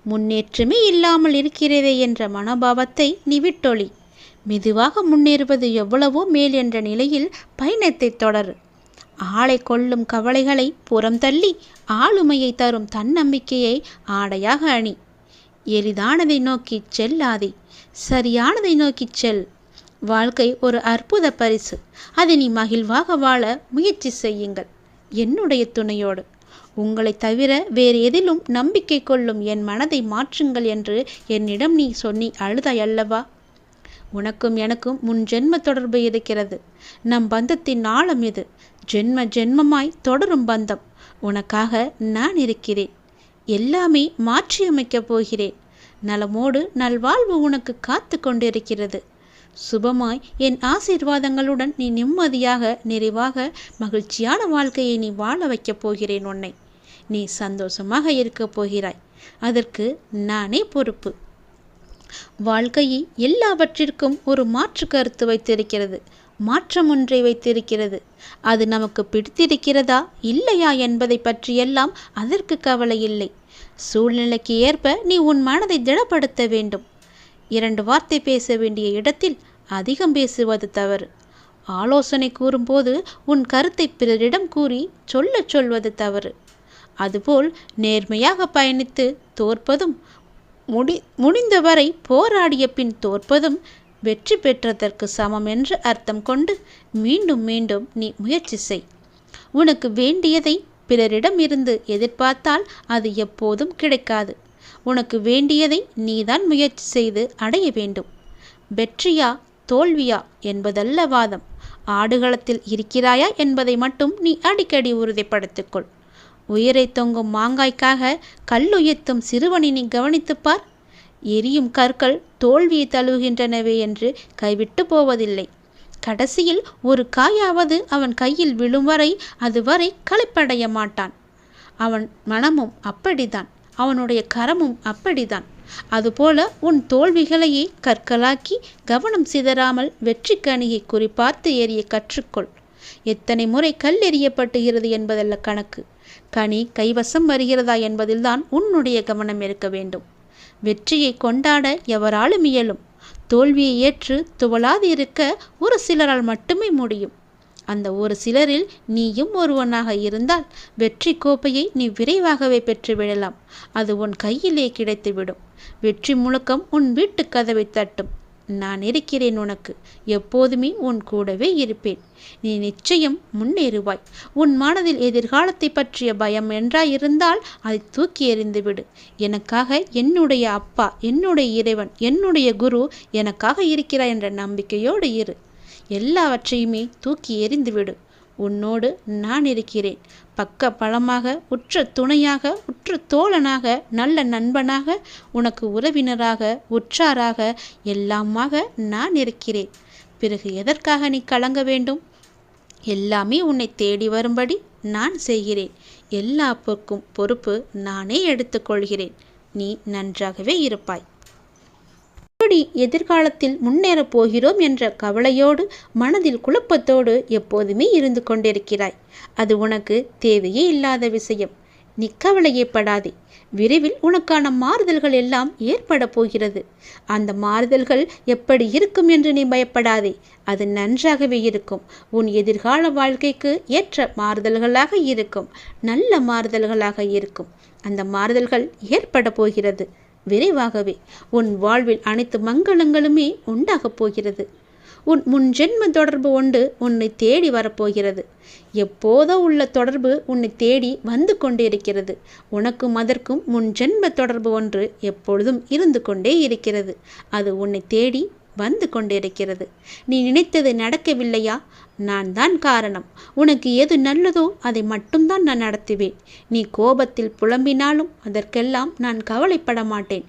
முன்னேற்றமே இல்லாமல் இருக்கிறதே என்ற மனோபாவத்தை நீ விட்டொளி. மெதுவாக முன்னேறுவது எவ்வளவோ மேல் என்ற நிலையில் பயணத்தை தொடரு. ஆளை கொள்ளும் கவலைகளை புறம் தள்ளி ஆளுமையை தரும் தன்னம்பிக்கையை ஆடையாக அணி. எளிதானதை நோக்கி செல்லாதே, சரியானதை நோக்கி செல். வாழ்க்கை ஒரு அற்புத பரிசு. அதை நீ மகிழ்வாக வாழ முயற்சி செய்யுங்கள். என்னுடைய துணையோடு. உங்களை தவிர வேறு எதிலும் நம்பிக்கை கொள்ளும் என் மனதை மாற்றுங்கள் என்று என்னிடம் நீ சொன்னி அழுதாய் அல்லவா? உனக்கும் எனக்கும் முன் ஜென்ம தொடர்பு இருக்கிறது. நம் பந்தத்தின் ஆழம் இது. ஜென்ம ஜென்மமாய் தொடரும் பந்தம். உனக்காக நான் இருக்கிறேன். எல்லாமே மாற்றியமைக்கப் போகிறேன். நலமோடு நல்வாழ்வு உனக்கு காத்து கொண்டிருக்கிறது. சுபமாய் என் ஆசீர்வாதங்களுடன் நீ நிம்மதியாக நிறைவாக மகிழ்ச்சியான வாழ்க்கையை நீ வாழ வைக்கப் போகிறேன். உன்னை நீ சந்தோஷமாக இருக்கப் போகிறாய். அதற்கு நானே பொறுப்பு. வாழ்க்கையை எல்லாவற்றிற்கும் ஒரு மாற்று கருத்து வைத்திருக்கிறது. மாற்றம் ஒன்றை வைத்திருக்கிறது. அது நமக்கு பிடித்திருக்கிறதா இல்லையா என்பதை பற்றியெல்லாம் அதற்கு கவலை இல்லை. சூழ்நிலைக்கு ஏற்ப நீ உன் மனதை திடப்படுத்த வேண்டும். 2 வார்த்தை பேச வேண்டிய இடத்தில் அதிகம் பேசுவது தவறு. ஆலோசனை கூறும்போது உன் கருத்தை பிறரிடம் கூறி சொல்வது தவறு. அதுபோல் நேர்மையாக பயணித்து தோற்பதும் முடிந்தவரை போராடிய பின் தோற்பதும் வெற்றி பெற்றதற்கு சமம் என்று அர்த்தம் கொண்டு மீண்டும் மீண்டும் நீ முயற்சி செய். உனக்கு வேண்டியதை பிறரிடம் இருந்து எதிர்பார்த்தால் அது எப்போதும் கிடைக்காது. உனக்கு வேண்டியதை நீதான் முயற்சி செய்து அடைய வேண்டும். வெற்றியா தோல்வியா என்பதல்ல வாதம். ஆடுகளத்தில் இருக்கிறாயா என்பதை மட்டும் நீ அடிக்கடி உறுதிப்படுத்திக்கொள். உயிரை தொங்கும் மாங்காய்க்காக கல்லுயர்த்தும் சிறுவனை நீ கவனித்துப்பார். எரியும் கற்கள் தோல்வியை தழுவுகின்றனவே என்று கைவிட்டு போவதில்லை. கடைசியில் ஒரு காயாவது அவன் கையில் விழும் வரை அதுவரை களைப்படைய மாட்டான். அவன் மனமும் அப்படித்தான், அவனுடைய கரமும் அப்படித்தான். அதுபோல உன் தோல்விகளையே கற்களாக்கி கவனம் சிதறாமல் வெற்றி கனியை குறிப்பார்த்து எறிய கற்றுக்கொள். எத்தனை முறை கல் எறியப்பட்டுகிறது என்பதல்ல கணக்கு. கனி கைவசம் வருகிறதா என்பதில்தான் உன்னுடைய கவனம் இருக்க வேண்டும். வெற்றியை கொண்டாட எவராலும் இயலும். தோல்வியை ஏற்று துவளாது இருக்க ஒரு சிலரால் மட்டுமே முடியும். அந்த ஒரு சிலரில் நீயும் ஒருவனாக இருந்தால் வெற்றி கோப்பையை நீ விரைவாகவே பெற்றுவிடலாம். அது உன் கையிலே கிடைத்துவிடும். வெற்றி முழக்கம் உன் வீட்டு கதவை தட்டும். நான் இருக்கிறேன் உனக்கு. எப்போதுமே உன் கூடவே இருப்பேன். நீ நிச்சயம் முன்னேறுவாய். உன் மனதில் எதிர்காலத்தை பற்றிய பயம் என்றாயிருந்தால் அதை தூக்கி எறிந்துவிடு. எனக்காக என்னுடைய அப்பா, என்னுடைய இறைவன், என்னுடைய குரு எனக்காக இருக்கிறார் என்ற நம்பிக்கையோடு இரு. எல்லாவற்றையுமே தூக்கி எறிந்துவிடு. உன்னோடு நான் இருக்கிறேன். பக்க பலமாக, உற்ற துணையாக, உற்ற தோழனாக, நல்ல நண்பனாக, உனக்கு உறவினராக, உற்றாராக, எல்லாமாக நான் இருக்கிறேன். பிறகு எதற்காக நீ கலங்க வேண்டும்? எல்லாமே உன்னை தேடி வரும்படி நான் செய்கிறேன். எல்லா பொறுப்பு நானே எடுத்துக்கொள்கிறேன். நீ நன்றாகவே இருப்பாய். எப்படி எதிர்காலத்தில் முன்னேறப் போகிறோம் என்ற கவலையோடு மனதில் குழப்பத்தோடு எப்போதுமே இருந்து கொண்டிருக்கிறாய். அது உனக்கு தேவையே இல்லாத விஷயம். நீ கவலையப்படாதே. விரைவில் உனக்கான மாறுதல்கள் எல்லாம் ஏற்பட போகிறது. அந்த மாறுதல்கள் எப்படி இருக்கும் என்று நீ பயப்படாதே. அது நன்றாகவே இருக்கும். உன் எதிர்கால வாழ்க்கைக்கு ஏற்ற மாறுதல்களாக இருக்கும். நல்ல மாறுதல்களாக இருக்கும். அந்த மாறுதல்கள் ஏற்பட போகிறது. விரைவாகவே உன் வாழ்வில் அனைத்து மங்களங்களுமே உண்டாகப் போகிறது. உன் முன்ஜென்ம தொடர்பு ஒன்று உன்னை தேடி வரப்போகிறது. எப்போதோ உள்ள தொடர்பு உன்னை தேடி வந்து கொண்டிருக்கிறது. உனக்கும் அதற்கும் முன்ஜென்ம தொடர்பு ஒன்று எப்பொழுதும் இருந்து கொண்டே இருக்கிறது. அது உன்னை தேடி வந்து கொண்டிருக்கிறது. நீ நினைத்தது நடக்கவில்லையா? நான் தான் காரணம். உனக்கு எது நல்லதோ அதை மட்டும்தான் நான் நடத்துவேன். நீ கோபத்தில் புலம்பினாலும் அதற்கெல்லாம் நான் கவலைப்பட மாட்டேன்.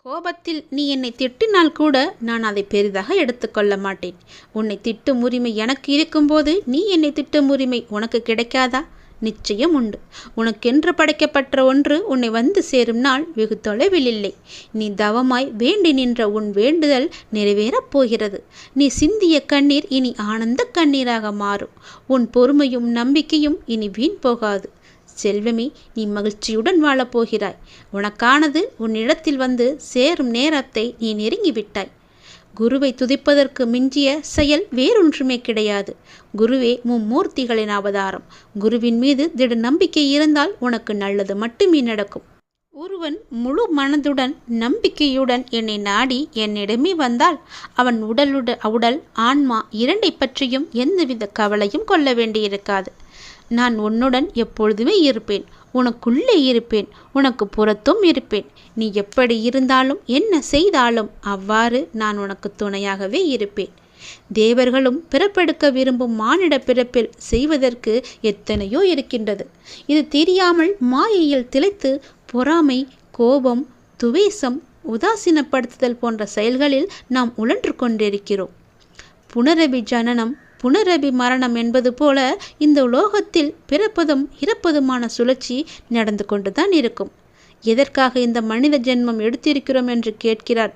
கோபத்தில் நீ என்னை திட்டினால் கூட நான் அதை பெரிதாக எடுத்துக்கொள்ள மாட்டேன். உன்னை திட்டும் உரிமை எனக்கு இருக்கும்போது நீ என்னை திட்டும் உரிமை உனக்கு கிடைக்காதா? நிச்சயம் உண்டு. உனக்கென்று படைக்கப்பட்ட ஒன்று உன்னை வந்து சேரும் நாள் வெகு தொலைவில் இல்லை. நீ தவமாய் வேண்டி நின்ற உன் வேண்டுதல் நிறைவேறப் போகிறது. நீ சிந்திய கண்ணீர் இனி ஆனந்த கண்ணீராக மாறும். உன் பொறுமையும் நம்பிக்கையும் இனி வீண் போகாது. செல்வமே, நீ மகிழ்ச்சியுடன் வாழப்போகிறாய். உனக்கானது உன்னிடத்தில் வந்து சேரும் நேரத்தை நீ நெருங்கிவிட்டாய். குருவை துதிப்பதற்கு மிஞ்சிய செயல் வேறொன்றுமே கிடையாது. குருவே மும்மூர்த்திகளின் அவதாரம். குருவின் மீது திட நம்பிக்கை இருந்தால் உனக்கு நல்லது மட்டுமே நடக்கும். ஒருவன் முழு மனதுடன் நம்பிக்கையுடன் என்னை நாடி என்னிடமே வந்தால் அவன் உடல் ஆன்மா இரண்டை பற்றியும் எந்தவித கவலையும் கொள்ள வேண்டியிருக்காது. நான் உன்னுடன் எப்பொழுதுமே இருப்பேன். உனக்குள்ளே இருப்பேன், உனக்கு புறத்தும் இருப்பேன். நீ எப்படி இருந்தாலும் என்ன செய்தாலும் அவ்வாறு நான் உனக்கு துணையாகவே இருப்பேன். தேவர்களும் பிறப்பெடுக்க விரும்பும் மானிட பிறப்பில் செய்வதற்கு எத்தனையோ இருக்கின்றது. இது தெரியாமல் மாயையில் திளைத்து பொறாமை, கோபம், துவேஷம், உதாசீனப்படுத்துதல் போன்ற செயல்களில் நாம் உழன்று கொண்டிருக்கிறோம். புனரபி ஜனனம் புனரபி மரணம் என்பது போல இந்த உலோகத்தில் பிறப்பதும் இறப்பதுமான சுழற்சி நடந்து கொண்டுதான் இருக்கும். எதற்காக இந்த மனித ஜென்மம் எடுத்திருக்கிறோம் என்று கேட்கிறார்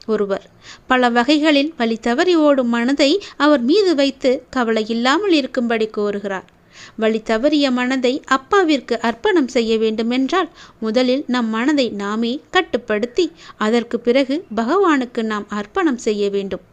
ஒருவர். பல வகைகளில் வழி தவறி ஓடும் மனதை அவர் மீது வைத்து கவலை இல்லாமல் இருக்கும்படி கோருகிறார். வழி தவறிய மனதை அப்பாவிற்கு அர்ப்பணம் செய்ய வேண்டுமென்றால் முதலில் நம் மனதை நாமே கட்டுப்படுத்தி அதற்கு பிறகு பகவானுக்கு நாம் அர்ப்பணம் செய்ய வேண்டும்.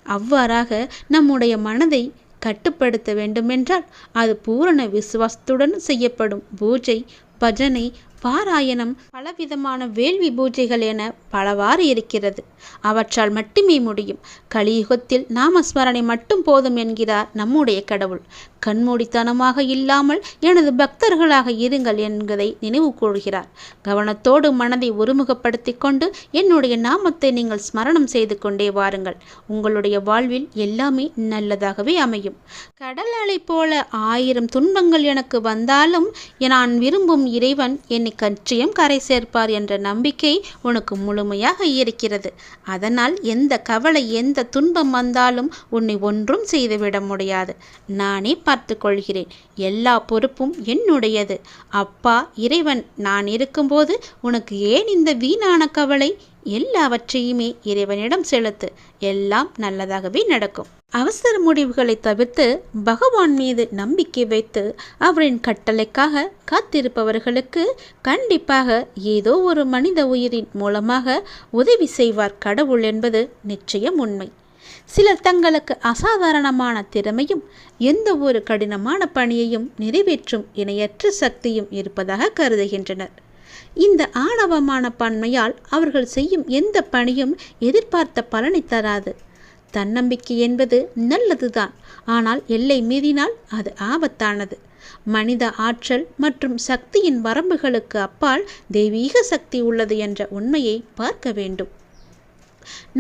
அவ்வாறாக நம்முடைய மனதை கட்டுப்படுத்த வேண்டுமென்றால் அது பூரண விசுவாசத்துடன் செய்யப்படும் பூஜை, பஜனை, பாராயணம், பலவிதமான வேள்வி பூஜைகள் என பலவாறு இருக்கிறது. அவற்றால் மட்டுமே முடியும். கலியுகத்தில் நாமஸ்மரணை மட்டும் போதும் என்கிறார் நம்முடைய கடவுள். கண்மூடித்தனமாக இல்லாமல் எனது பக்தர்களாக இருங்கள் என்பதை நினைவு கூறுகிறார். கவனத்தோடு மனதை ஒருமுகப்படுத்தி கொண்டு என்னுடைய நாமத்தை நீங்கள் ஸ்மரணம் செய்து கொண்டே வாருங்கள். உங்களுடைய வாழ்வில் எல்லாமே நல்லதாகவே அமையும். கடல் அலை போல 1000 துன்பங்கள் எனக்கு வந்தாலும் நான் விரும்பும் இறைவன் என்னை கற்றியம் கரை சேர்ப்பார் என்ற நம்பிக்கை உனக்கு முழுமையாக இருக்கிறது. அதனால் எந்த கவலை, எந்த துன்பம் வந்தாலும் உன்னை ஒன்றும் செய்துவிட முடியாது. நானே பார்த்து கொள்கிறேன். எல்லா பொறுப்பும் என்னுடையது. அப்பா இறைவன் நான் இருக்கும்போது உனக்கு ஏன் இந்த வீணான கவலை? எல்லாவற்றையுமே இறைவனிடம் செலுத்து. எல்லாம் நல்லதாகவே நடக்கும். அவசர முடிவுகளை தவிர்த்து பகவான் மீது நம்பிக்கை வைத்து அவரின் கட்டளைக்காக காத்திருப்பவர்களுக்கு கண்டிப்பாக ஏதோ ஒரு மனித உயிரின் மூலமாக உதவி செய்வார் கடவுள் என்பது நிச்சயம் உண்மை. சிலர் தங்களுக்கு அசாதாரணமான திறமையும் எந்த ஒரு கடினமான பணியையும் நிறைவேற்றும் இணையற்ற சக்தியும் இருப்பதாக கருதுகின்றனர். இந்த ஆணவமான பன்மையால் அவர்கள் செய்யும் எந்த பணியும் எதிர்பார்த்த பலனை தராது. தன்னம்பிக்கை என்பது நல்லதுதான், ஆனால் எல்லை மீறினால் அது ஆபத்தானது. மனித ஆற்றல் மற்றும் சக்தியின் வரம்புகளுக்கு அப்பால் தெய்வீக சக்தி உள்ளது என்ற உண்மையை பார்க்க வேண்டும்.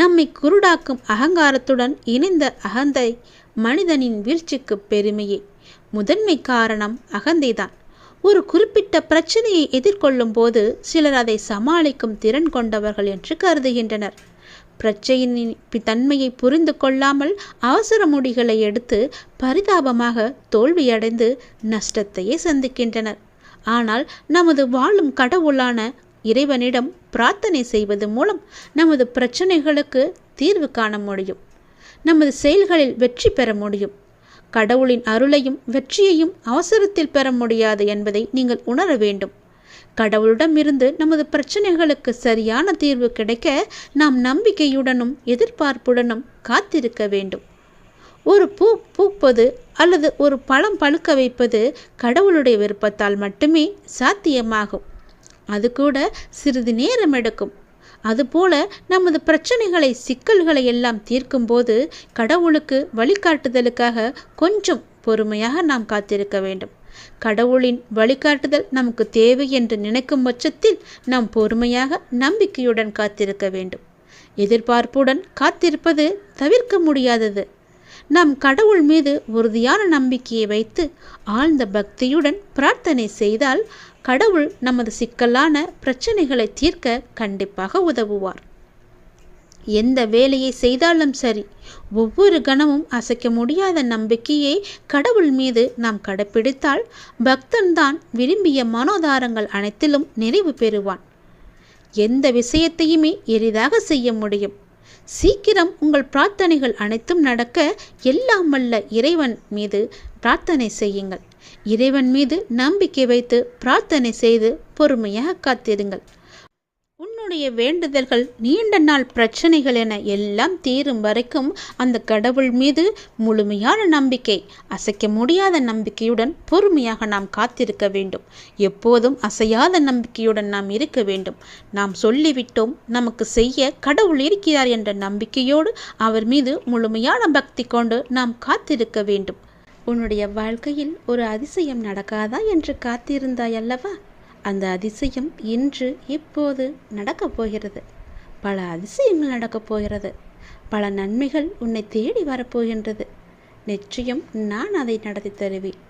நம்மை குருடாக்கும் அகங்காரத்துடன் இணைந்த அகந்தை மனிதனின் வீழ்ச்சிக்கு பெருமையே. முதன்மை காரணம் அகந்தைதான். ஒரு குறிப்பிட்ட பிரச்சனையை எதிர்கொள்ளும் போது சிலர் அதை சமாளிக்கும் திறன் கொண்டவர்கள் என்று கருதுகின்றனர். பிரச்சனையின் தன்மையை புரிந்து கொள்ளாமல் அவசர முடிகளை எடுத்து பரிதாபமாக தோல்வியடைந்து நஷ்டத்தையே சந்திக்கின்றனர். ஆனால் நமது வாழும் கடவுளான இறைவனிடம் பிரார்த்தனை செய்வது மூலம் நமது பிரச்சனைகளுக்கு தீர்வு காண முடியும். நமது செயல்களில் வெற்றி பெற முடியும். கடவுளின் அருளையும் வெற்றியையும் அவசரத்தில் பெற முடியாது என்பதை நீங்கள் உணர வேண்டும். கடவுளிடமிருந்து நமது பிரச்சனைகளுக்கு சரியான தீர்வு கிடைக்க நாம் நம்பிக்கையுடனும் எதிர்பார்ப்புடனும் காத்திருக்க வேண்டும். ஒரு பூ பூப்பது அல்லது ஒரு பழம் பழுக்க வைப்பது கடவுளுடைய விருப்பத்தால் மட்டுமே சாத்தியமாகும். அது கூட சிறிது நேரம் எடுக்கும். அதுபோல நமது பிரச்சனைகளை, சிக்கல்களை எல்லாம் தீர்க்கும்போது கடவுளுக்கு வழிகாட்டுதலுக்காக கொஞ்சம் பொறுமையாக நாம் காத்திருக்க வேண்டும். கடவுளின் வழிகாட்டுதல் நமக்கு தேவை என்று நினைக்கும் பட்சத்தில் நாம் பொறுமையாக நம்பிக்கையுடன் காத்திருக்க வேண்டும். எதிர்பார்ப்புடன் காத்திருப்பது தவிர்க்க முடியாதது. நாம் கடவுள் மீது உறுதியான நம்பிக்கையை வைத்து ஆழ்ந்த பக்தியுடன் பிரார்த்தனை செய்தால் கடவுள் நமது சிக்கலான பிரச்சனைகளை தீர்க்க கண்டிப்பாக உதவுவார். எந்த வேலையை செய்தாலும் சரி, ஒவ்வொரு கணமும் அசைக்க முடியாத நம்பிக்கையை கடவுள் மீது நாம் கடைப்பிடித்தால் பக்தன்தான் விரும்பிய மனோதாரங்கள் அனைத்திலும் நிறைவு பெறுவான். எந்த விஷயத்தையுமே எளிதாக செய்ய முடியும். சீக்கிரம் உங்கள் பிரார்த்தனைகள் அனைத்தும் நடக்க எல்லாம் வல்ல இறைவன் மீது பிரார்த்தனை செய்யுங்கள். இறைவன் மீது நம்பிக்கை வைத்து பிரார்த்தனை செய்து பொறுமையாக காத்திருங்கள். உன்னுடைய வேண்டுதல்கள், நீண்ட நாள் பிரச்சனைகள் என எல்லாம் தீரும் வரைக்கும் அந்த கடவுள் மீது முழுமையான நம்பிக்கை, அசைக்க முடியாத நம்பிக்கையுடன் பொறுமையாக நாம் காத்திருக்க வேண்டும். எப்போதும் அசையாத நம்பிக்கையுடன் நாம் இருக்க வேண்டும். நாம் சொல்லிவிட்டோம், நமக்கு செய்ய கடவுள் இருக்கிறார் என்ற நம்பிக்கையோடு அவர் மீது முழுமையான பக்தி கொண்டு நாம் காத்திருக்க வேண்டும். உன்னுடைய வாழ்க்கையில் ஒரு அதிசயம் நடக்காதா என்று காத்திருந்தாய் அல்லவா? அந்த அதிசயம் இன்று இப்போது நடக்கப் போகிறது. பல அதிசயங்கள் நடக்கப் போகிறது. பல நன்மைகள் உன்னை தேடி வரப்போகின்றது. நிச்சயம் நான் அதை நடத்தி தருவேன்.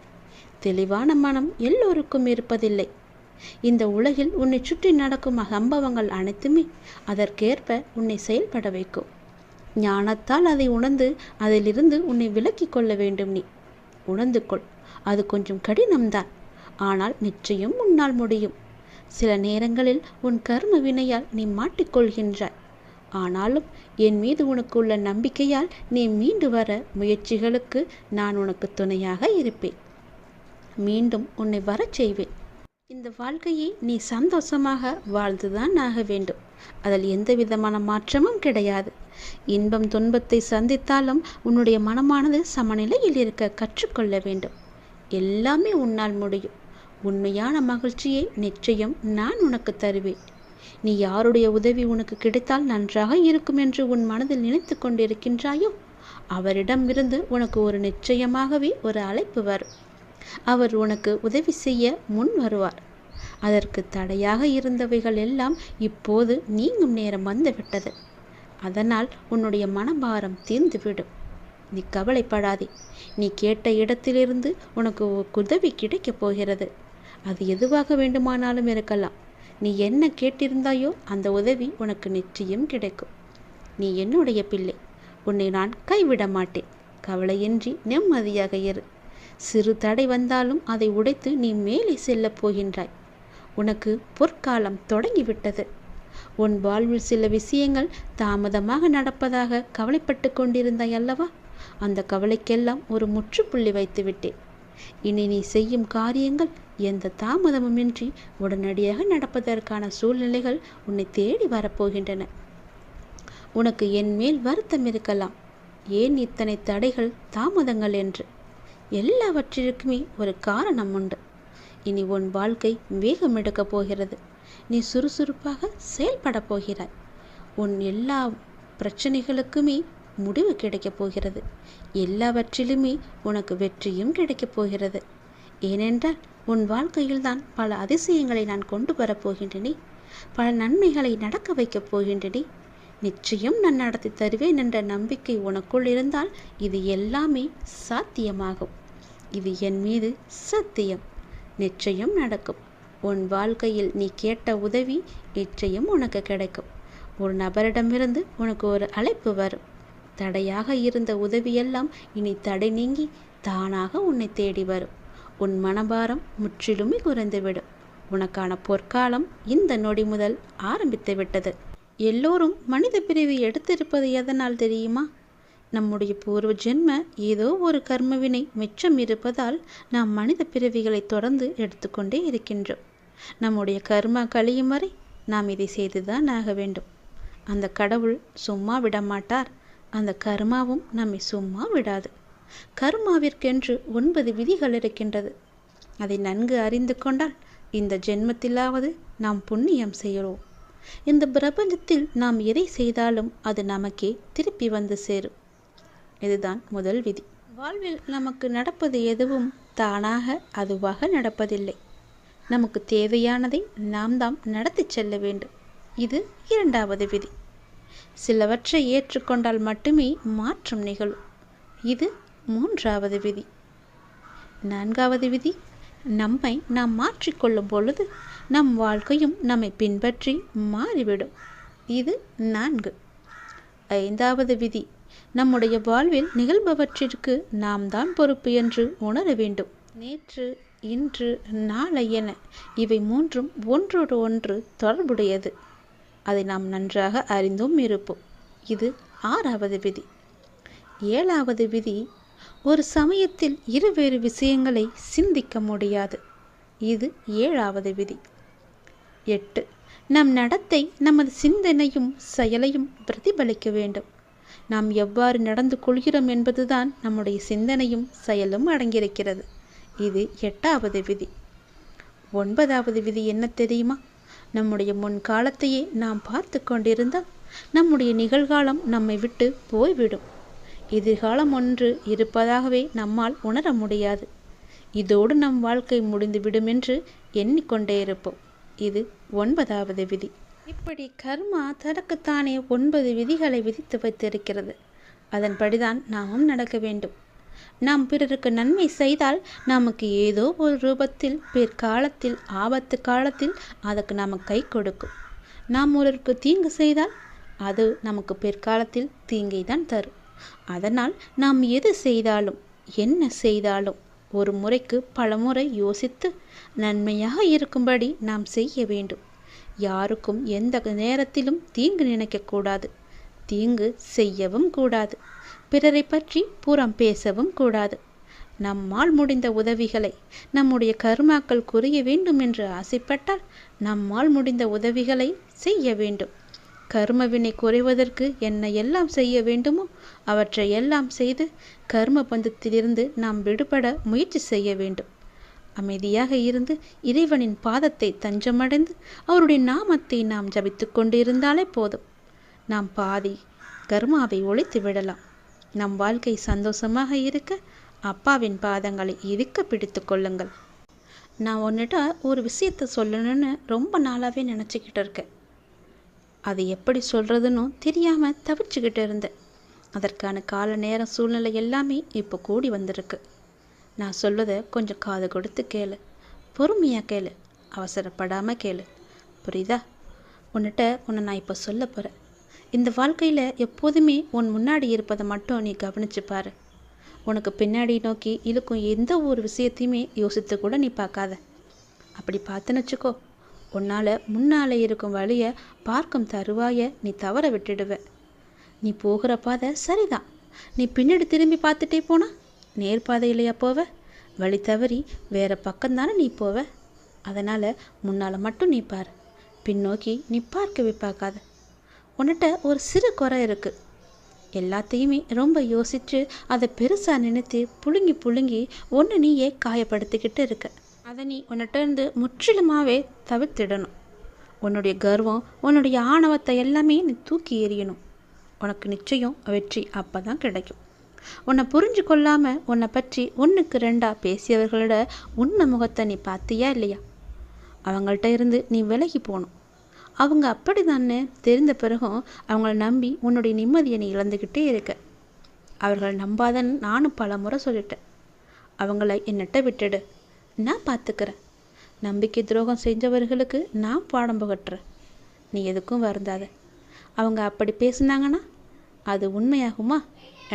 தெளிவான மனம் எல்லோருக்கும் இருப்பதில்லை. இந்த உலகில் உன்னை சுற்றி நடக்கும் சம்பவங்கள் அனைத்துமே அதற்கேற்ப உன்னை செயல்பட வைக்கும். ஞானத்தால் அதை உணர்ந்து அதிலிருந்து உன்னை விலக்கி கொள்ள வேண்டும். நீ உணர்ந்து கொள். அது கொஞ்சம் கடினம்தான், ஆனால் நிச்சயம் உன்னால் முடியும். சில நேரங்களில் உன் கர்ம வினையால் நீ மாட்டிக்கொள்கின்றாய். ஆனாலும் என் மீது உனக்கு உள்ள நம்பிக்கையால் நீ மீண்டு வர முயற்சிகளுக்கு நான் உனக்கு துணையாக இருப்பேன். மீண்டும் உன்னை வரச் செய்வேன். இந்த வாழ்க்கையை நீ சந்தோஷமாக வாழ்ந்துதான் ஆக வேண்டும். அதில் எந்த விதமான மாற்றமும் கிடையாது. இன்பம் துன்பத்தை சந்தித்தாலும் உன்னுடைய மனமானது சமநிலையில் இருக்க கற்றுக்கொள்ள வேண்டும். எல்லாமே உன்னால் முடியும். உண்மையான மகிழ்ச்சியை நிச்சயம் நான் உனக்கு தருவேன். நீ யாருடைய உதவி உனக்கு கிடைத்தால் நன்றாக இருக்கும் என்று உன் மனதில் நினைத்து கொண்டிருக்கின்றாயோ, அவரிடமிருந்து உனக்கு ஒரு நிச்சயமாகவே ஒரு அழைப்பு வரும். அவர் உனக்கு உதவி செய்ய முன் வருவார். அதற்கு தடையாக இருந்தவைகள் எல்லாம் இப்போது நீங்கும் நேரம் வந்துவிட்டது. அதனால் உன்னுடைய மனபாரம் தீர்ந்துவிடும். நீ கவலைப்படாதே. நீ கேட்ட இடத்திலிருந்து உனக்கு உதவி கிடைக்கப் போகிறது. அது எதுவாக வேண்டுமானாலும் இருக்கலாம். நீ என்ன கேட்டிருந்தாயோ அந்த உதவி உனக்கு நிச்சயம் கிடைக்கும். நீ என்னுடைய பிள்ளை. உன்னை நான் கைவிட மாட்டேன். கவலையின்றி நிம்மதியாக இரு. சிறு தடை வந்தாலும் அதை உடைத்து நீ மேலே செல்லப் போகின்றாய். உனக்கு பொற்காலம் தொடங்கிவிட்டது. உன் வாழ்வில் சில விஷயங்கள் தாமதமாக நடப்பதாக கவலைப்பட்டு கொண்டிருந்தாய் அல்லவா? அந்த கவலைக்கெல்லாம் ஒரு முற்றுப்புள்ளி வைத்து விட்டேன். இனி நீ செய்யும் காரியங்கள் எந்த தாமதமுமின்றி உடனடியாக நடப்பதற்கான சூழ்நிலைகள் உன்னை தேடி வரப்போகின்றன. உனக்கு என் மேல் வருத்தம் இருக்கலாம். ஏன் இத்தனை தடைகள், தாமதங்கள் என்று. எல்லாவற்றிற்குமே ஒரு காரணம் உண்டு. இனி உன் வாழ்க்கை வேகம் எடுக்கப் போகிறது. நீ சுறுசுறுப்பாக செயல்பட போகிறாய். உன் எல்லா பிரச்சனைகளுக்குமே முடிவு கிடைக்கப் போகிறது. எல்லாவற்றிலுமே உனக்கு வெற்றியும் கிடைக்கப் போகிறது. ஏனென்றால் உன் வாழ்க்கையில்தான் பல அதிசயங்களை நான் கொண்டு வரப்போகின்றனே. பல நன்மைகளை நடக்க வைக்கப் போகின்றனே. நிச்சயம் நான் நடத்தி தருவேன் என்ற நம்பிக்கை உனக்குள் இருந்தால் இது எல்லாமே சாத்தியமாகும். இது என் மீது சத்தியம். நிச்சயம் நடக்கும். உன் வாழ்க்கையில் நீ கேட்ட உதவி நிச்சயம் உனக்கு கிடைக்கும். ஒரு நபரிடமிருந்து உனக்கு ஒரு அழைப்பு வரும். தடையாக இருந்த உதவியெல்லாம் இனி தடை நீங்கி தானாக உன்னை தேடி வரும். உன் மனபாரம் முற்றிலுமே குறைந்துவிடும். உனக்கான பொற்காலம் இந்த நொடி முதல் ஆரம்பித்து விட்டது. எல்லோரும் மனித பிறவி எடுத்திருப்பது எதனால் தெரியுமா? நம்முடைய பூர்வ ஜென்ம ஏதோ ஒரு கர்மவினை மிச்சம் இருப்பதால் நாம் மனித பிறவிகளை தொடர்ந்து எடுத்துக்கொண்டே இருக்கின்றோம். நம்முடைய கர்மா கழியும் வரை நாம் இதை செய்துதான் ஆக வேண்டும். அந்த கடவுள் சும்மா விடமாட்டார். அந்த கர்மாவும் நம்மை சும்மா விடாது. கர்மாவிற்கென்று 9 விதிகள் இருக்கின்றது. அதை நன்கு அறிந்து கொண்டால் இந்த ஜென்மத்திலாவது நாம் புண்ணியம் செய்கிறோம். இந்த பிரபஞ்சத்தில் நாம் எதை செய்தாலும் அது நமக்கே திருப்பி வந்து சேரும். இதுதான் முதல் விதி. வாழ்வில் நமக்கு நடப்பது எதுவும் தானாக அதுவாக நடப்பதில்லை. நமக்கு தேவையானதை நாம் தான் நடத்தி செல்ல வேண்டும். இது 2வது விதி. சிலவற்றை ஏற்றுக்கொண்டால் மட்டுமே மாற்றம் நிகழும். இது 3வது விதி. 4வது விதி, நம்மை நாம் மாற்றிக்கொள்ளும் பொழுது நம் வாழ்க்கையும் நம்மை பின்பற்றி மாறிவிடும். இது 4. 5வது விதி, நம்முடைய வாழ்வில் நிகழ்பவற்றிற்கு நாம் தான் பொறுப்பு என்று உணர வேண்டும். நேற்று, இன்று, நாளை என இவை 3ம் ஒன்றோடு ஒன்று தொடர்புடையது. அதை நாம் நன்றாக அறிந்தும் இருப்போம். இது 6வது விதி. 7வது விதி, ஒரு சமயத்தில் இருவேறு விஷயங்களை சிந்திக்க முடியாது. இது 7வது விதி. 8. நம் நடத்தை நமது சிந்தனையும் செயலையும் பிரதிபலிக்க வேண்டும். நாம் எவ்வாறு நடந்து கொள்கிறோம் என்பதுதான் நம்முடைய சிந்தனையும் செயலும் அடங்கியிருக்கிறது. இது 8வது விதி. 9வது விதி என்ன தெரியுமா? நம்முடைய முன்காலத்தையே நாம் பார்த்து கொண்டிருந்தால் நம்முடைய நிகழ்காலம் நம்மை விட்டு போய்விடும். எதிர்காலம் ஒன்று இருப்பதாகவே நம்மால் உணர முடியாது. இதோடு நம் வாழ்க்கை முடிந்துவிடும் என்று எண்ணிக்கொண்டே இருப்போம். இது 9வது விதி. இப்படி கர்மா தனக்குத்தானே 9 விதிகளை விதித்து வைத்திருக்கிறது. அதன்படிதான் நாமும் நடக்க வேண்டும். நாம் பிறருக்கு நன்மை செய்தால் நமக்கு ஏதோ ஒரு ரூபத்தில் பிற்காலத்தில் ஆபத்து காலத்தில் அதற்கு நமக்கு கை கொடுக்கும். நாம் ஒருவருக்கு தீங்கு செய்தால் அது நமக்கு பிற்காலத்தில் தீங்கை தான் தரும். அதனால் நாம் எது செய்தாலும் என்ன செய்தாலும் ஒரு முறைக்கு பல முறை யோசித்து நன்மையாக இருக்கும்படி நாம் செய்ய வேண்டும். யாருக்கும் எந்த நேரத்திலும் தீங்கு நினைக்கக்கூடாது. தீங்கு செய்யவும் கூடாது. பிறரை பற்றி புறம் பேசவும் கூடாது. நம்மால் முடிந்த உதவிகளை நம்முடைய கர்மாக்கள் குறைய வேண்டும் என்று ஆசைப்பட்டால் நம்மால் முடிந்த உதவிகளை செய்ய வேண்டும். கர்மவினை குறைவதற்கு என்ன எல்லாம் செய்ய வேண்டுமோ அவற்றை எல்லாம் செய்து கர்ம பந்தத்திலிருந்து நாம் விடுபட முயற்சி செய்ய வேண்டும். அமைதியாக இருந்து இறைவனின் பாதத்தை தஞ்சமடைந்து அவருடைய நாமத்தை நாம் ஜபித்து கொண்டு இருந்தாலே போதும். நாம் பாதி கர்மாவை ஒழித்து விடலாம். நம் வாழ்க்கை சந்தோஷமாக இருக்க அப்பாவின் பாதங்களை இறுக்க பிடித்து கொள்ளுங்கள். நான் உன்னிட்ட ஒரு விஷயத்தை சொல்லணும்னு ரொம்ப நாளாகவே நினச்சிக்கிட்டு இருக்கேன். அது எப்படி சொல்கிறதுன்னு தெரியாமல் தவிச்சுக்கிட்டு இருந்தேன். அதற்கான கால நேரம் சூழ்நிலை எல்லாமே இப்போ கூடி வந்திருக்கு. நான் சொல்வதை கொஞ்சம் காது கொடுத்து கேளு. பொறுமையாக கேளு. அவசரப்படாமல் கேளு. புரியுதா? உன்னை நான் இப்போ சொல்ல போகிறேன். இந்த வாழ்க்கையில் எப்போதுமே உன் முன்னாடி இருப்பதை மட்டும் நீ கவனிச்சு பாரு. உனக்கு பின்னாடி நோக்கி இழுக்கும் எந்த ஒரு விஷயத்தையுமே யோசித்து கூட நீ பார்க்காத. அப்படி பார்த்துன்னு வச்சுக்கோ, உன்னால் முன்னால் இருக்கும் வழியை பார்க்கும் தருவாயை நீ தவற விட்டுடுவ. நீ போகிற பாதை சரிதான். நீ பின்னாடி திரும்பி பார்த்துட்டே போனா நேர் பாதையிலையா போவ? வழி தவறி வேற பக்கம்தானே நீ போவ. அதனால் முன்னால் மட்டும் நீ பார். பின்னோக்கி நீ பார்க்கவே பார்க்காத. உன்கிட்ட ஒரு சிறு குறை இருக்குது. எல்லாத்தையுமே ரொம்ப யோசித்து அதை பெருசாக நினைத்து புழுங்கி புழுங்கி ஒன்று நீயே காயப்படுத்திக்கிட்டு இருக்க. அதை நீ உன்னிட்ட இருந்து முற்றிலுமாகவே தவிர்த்திடணும். உன்னுடைய கர்வம், உன்னுடைய ஆணவத்தை எல்லாமே நீ தூக்கி எறியணும். உனக்கு நிச்சயம் வெற்றி அப்போ தான் கிடைக்கும். உன்னை புரிஞ்சு கொள்ளாமல் உன்னை பற்றி 1க்கு 2 பேசியவர்களோட உண்மை முகத்தை நீ பார்த்தியா இல்லையா? அவங்கள்ட்ட இருந்து நீ விலகி போகணும். அவங்க அப்படி தானே தெரிந்த பிறகும் அவங்கள நம்பி உன்னுடைய நிம்மதியை நீ இழந்துக்கிட்டே இருக்க. அவர்களை நம்பாதன்னு நானும் பல முறை சொல்லிட்டேன். அவங்கள என்னட்ட விட்டுடு, நான் பார்த்துக்கிறேன். நம்பிக்கை துரோகம் செஞ்சவர்களுக்கு நான் பாடம் புகட்டுறேன். நீ எதுக்கும் வருந்தாத. அவங்க அப்படி பேசுனாங்கன்னா அது உண்மையாகுமா?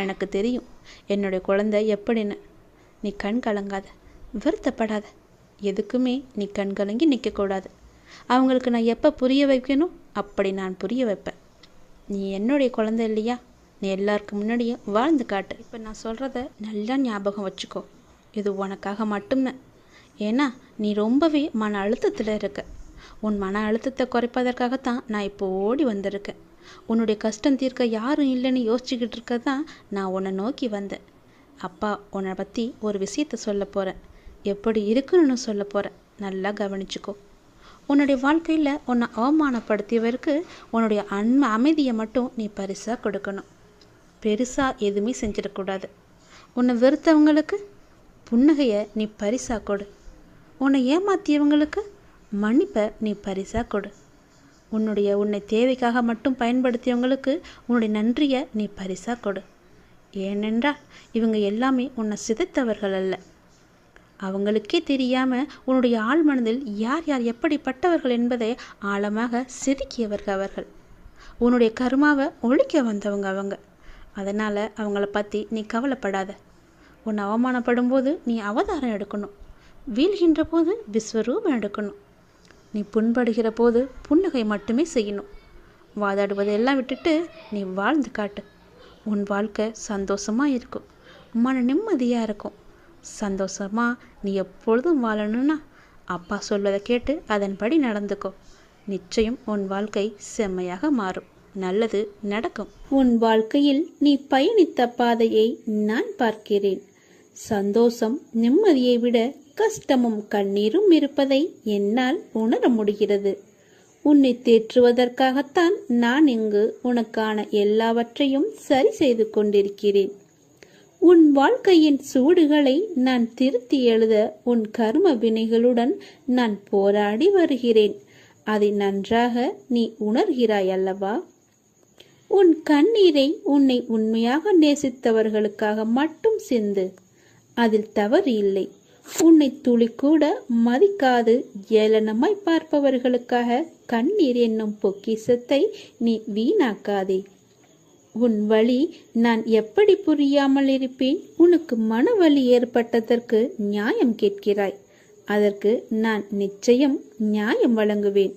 எனக்கு தெரியும் என்னுடைய குழந்தை எப்படின்னு. நீ கண் கலங்காத, வருத்தப்படாத. எதுக்குமே நீ கண் கலங்கி நிற்கக்கூடாது. அவங்களுக்கு நான் எப்போ புரிய வைக்கணும் அப்படி நான் புரிய வைப்பேன். நீ என்னுடைய குழந்தை இல்லையா? நீ எல்லாருக்கு முன்னாடியும் வாழ்ந்து காட்டு. இப்போ நான் சொல்கிறத நல்லா ஞாபகம் வச்சுக்கோ. இது உனக்காக மட்டும்தான். ஏன்னா நீ ரொம்பவே மன அழுத்தத்தில் இருக்க. உன் மன அழுத்தத்தை குறைப்பதற்காகத்தான் நான் இப்போ ஓடி வந்திருக்கேன். உன்னுடைய கஷ்டம் தீர்க்க யாரும் இல்லைன்னு யோசிச்சுக்கிட்டு இருக்க தான் நான் உன்னை நோக்கி வந்தேன். அப்பா உன்னை பற்றி ஒரு விஷயத்த சொல்ல போகிறேன். எப்படி இருக்குன்னு சொல்ல போகிறேன். நல்லா கவனிச்சுக்கோ. உன்னுடைய வாழ்க்கையில் உன்னை அவமானப்படுத்தியவருக்கு உன்னுடைய அமைதியை மட்டும் நீ பரிசாக கொடுக்கணும். பெருசாக எதுவுமே செஞ்சிடக்கூடாது. உன்னை வெறுத்தவங்களுக்கு புன்னகையை நீ பரிசாக கொடு. உன்னை ஏமாற்றியவங்களுக்கு மன்னிப்பை நீ பரிசாக கொடு. உன்னை தேவைக்காக மட்டும் பயன்படுத்தியவங்களுக்கு உன்னுடைய நன்றியை நீ பரிசாக கொடு. ஏனென்றால் இவங்க எல்லாமே உன்னை சிதைத்தவர்கள் அல்ல. அவங்களுக்கே தெரியாமல் உன்னுடைய ஆழ் மனதில் யார் யார் எப்படிப்பட்டவர்கள் என்பதை ஆழமாக செதுக்கியவர்கள் அவர்கள். உன்னுடைய கர்மாவை ஒழிக்க வந்தவங்க அவங்க. அதனால் அவங்கள பற்றி நீ கவலைப்படாத. உன்னை அவமானப்படும் போது நீ அவதாரம் எடுக்கணும். வீழ்கின்ற போது விஸ்வரூபம் எடுக்கணும். நீ புண்படுகிற போது புன்னகை மட்டுமே செய்யணும். வாதாடுவதெல்லாம் விட்டுட்டு நீ வாழ்ந்து காட்டு. உன் வாழ்க்கை சந்தோஷமாக இருக்கும். மன நிம்மதியாக இருக்கும். சந்தோஷமா நீ எப்பொழுதும் வாழணும்னா அப்பா சொல்வதை கேட்டு அதன்படி நடந்துக்கோ. நிச்சயம் உன் வாழ்க்கை செம்மையாக மாறும். நல்லது நடக்கும். உன் வாழ்க்கையில் நீ பயணித்த பாதையை நான் பார்க்கிறேன். சந்தோஷம் நிம்மதியை விட கஷ்டமும் கண்ணீரும் இருப்பதை என்னால் உணர முடிகிறது. உன்னை தேற்றுவதற்காகத்தான் நான் இங்கு உனக்கான எல்லாவற்றையும் சரி செய்து கொண்டிருக்கிறேன். உன் வாழ்க்கையின் சூடுகளை நான் திருத்தி எழுத உன் கர்ம வினைகளுடன் நான் போராடி வருகிறேன். அதை நன்றாக நீ உணர்கிறாய் அல்லவா? உன் கண்ணீரை உன்னை உண்மையாக நேசித்தவர்களுக்காக மட்டும் சிந்து. அதில் தவறு இல்லை. உன்னை துளி கூட மதிக்காது ஏளனமாய் பார்ப்பவர்களுக்காக கண்ணீர் என்னும் பொக்கிஷத்தை நீ வீணாக்காதே. உன் வலி நான் எப்படி புரியாமல் இருப்பேன்? உனக்கு மனவலி ஏற்பட்டதற்கு நியாயம் கேட்கிறாய். அதற்கு நான் நிச்சயம் நியாயம் வழங்குவேன்.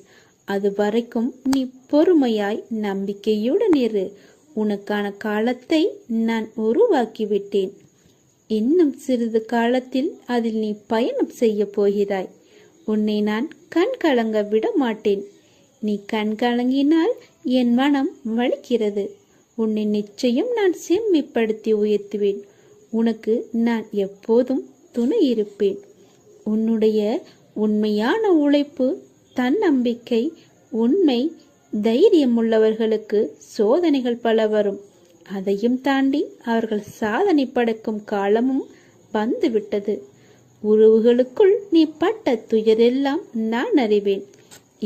அது வரைக்கும் நீ பொறுமையாய் நம்பிக்கையுடன் இரு. உனக்கான காலத்தை நான் உருவாக்கிவிட்டேன். இன்னும் சிறிது காலத்தில் அதில் நீ பயணம் செய்ய போகிறாய். உன்னை நான் கண் கலங்க விட மாட்டேன். நீ கண் கலங்கினால் என் மனம் வலிக்கிறது. உன்னை நிச்சயம் நான் செம்மைப்படுத்தி உயர்த்துவேன். உனக்கு நான் எப்போதும் துணை இருப்பேன். உன்னுடைய உண்மையான உழைப்பு, தன்னம்பிக்கை, உண்மை, தைரியம் உள்ளவர்களுக்கு சோதனைகள் பல வரும். அதையும் தாண்டி அவர்கள் சாதனை படைக்கும் காலமும் வந்துவிட்டது. உறவுகளுக்குள் நீ பட்ட துயரெல்லாம் நான் அறிவேன்.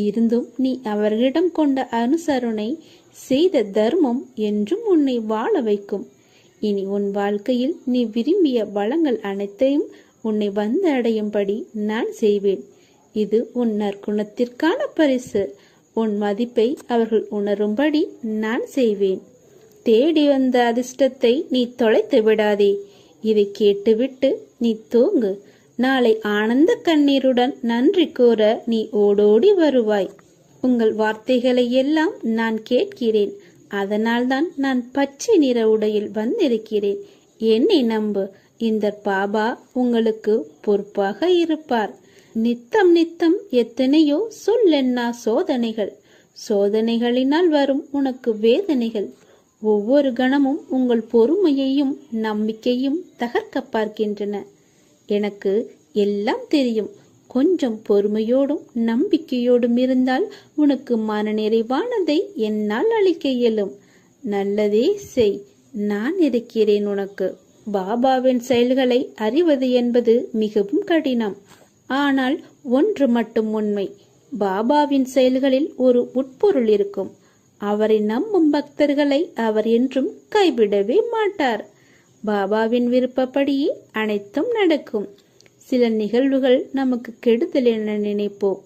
இருந்தும் நீ அவர்களிடம் கொண்ட அனுசரணை, செய்த தர்மம் என்றும் உன்னை வாழ வைக்கும். இனி உன் வாழ்க்கையில் நீ விரும்பிய வளங்கள் அனைத்தையும் உன்னை வந்து அடையும்படி நான் செய்வேன். இது உன் நற்குணத்திற்கான பரிசு. உன் மதிப்பை அவர்கள் உணரும்படி நான் செய்வேன். தேடி வந்த அதிர்ஷ்டத்தை நீ தொலைத்து விடாதே. இதை கேட்டுவிட்டு நீ தூங்கு. நாளை ஆனந்த கண்ணீருடன் நன்றி கூற நீ ஓடோடி வருவாய். உங்கள் வார்த்தைகளை எல்லாம் நான் கேட்கிறேன். அதனால்தான் நான் பச்சை நிற உடையில் வந்திருக்கிறேன். என்னை நம்பு. இந்த பாபா உங்களுக்கு பொறுப்பாக இருப்பார். நித்தம் நித்தம் எத்தனையோ சொல்லென்னா சோதனைகள். சோதனைகளினால் வரும் உனக்கு வேதனைகள். ஒவ்வொரு கணமும் உங்கள் பொறுமையையும் நம்பிக்கையும் தகர்க்க பார்க்கின்றன. எனக்கு எல்லாம் தெரியும். கொஞ்சம் பொறுமையோடும் நம்பிக்கையோடும் இருந்தால் உனக்கு மனநிறைவானதை என்னால் அளிக்க இயலும். நல்லதே செய். நான் இருக்கிறேன் உனக்கு. பாபாவின் செயல்களை அறிவது என்பது மிகவும் கடினம். ஆனால் ஒன்று மட்டும் உண்மை. பாபாவின் செயல்களில் ஒரு உட்பொருள் இருக்கும். அவரை நம்பும் பக்தர்களை அவர் என்றும் கைவிடவே மாட்டார். பாபாவின் விருப்பப்படியே அனைத்தும் நடக்கும். சில நிகழ்வுகள் நமக்கு கெடுதல் என நினைப்போம்.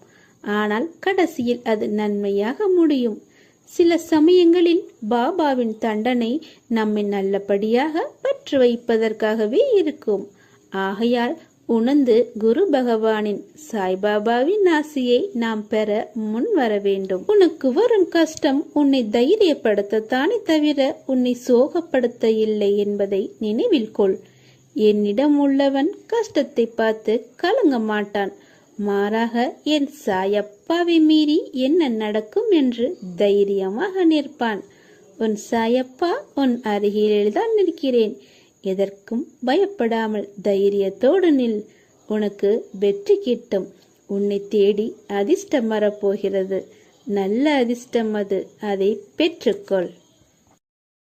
ஆனால் கடைசியில் அது நன்மையாக முடியும். சில சமயங்களில் பாபாவின் தண்டனை நம்மை நல்லபடியாக பற்று வைப்பதற்காகவே இருக்கும். ஆகையால் உணர்ந்து குரு பகவானின் சாய்பாபாவின் ஆசியை நாம் பெற முன் வர வேண்டும். உனக்கு வரும் கஷ்டம் உன்னை தைரியப்படுத்தத்தானே தவிர உன்னை சோகப்படுத்த இல்லை என்பதை நினைவில் கொள். என்னிடம் உள்ளவன் கஷ்டத்தை பார்த்து கலங்க மாட்டான். மாறாக என் சாயப்பாவை மீறி என்ன நடக்கும் என்று தைரியமாக நிற்பான். உன் சாயப்பா உன் அருகில்தான் நிற்கிறேன். எதற்கும் பயப்படாமல் தைரியத்தோடு நில். உனக்கு வெற்றி கிட்டும். உன்னை தேடி அதிர்ஷ்டம் வரப்போகிறது. நல்ல அதிர்ஷ்டம் அது. அதை பெற்றுக்கொள்.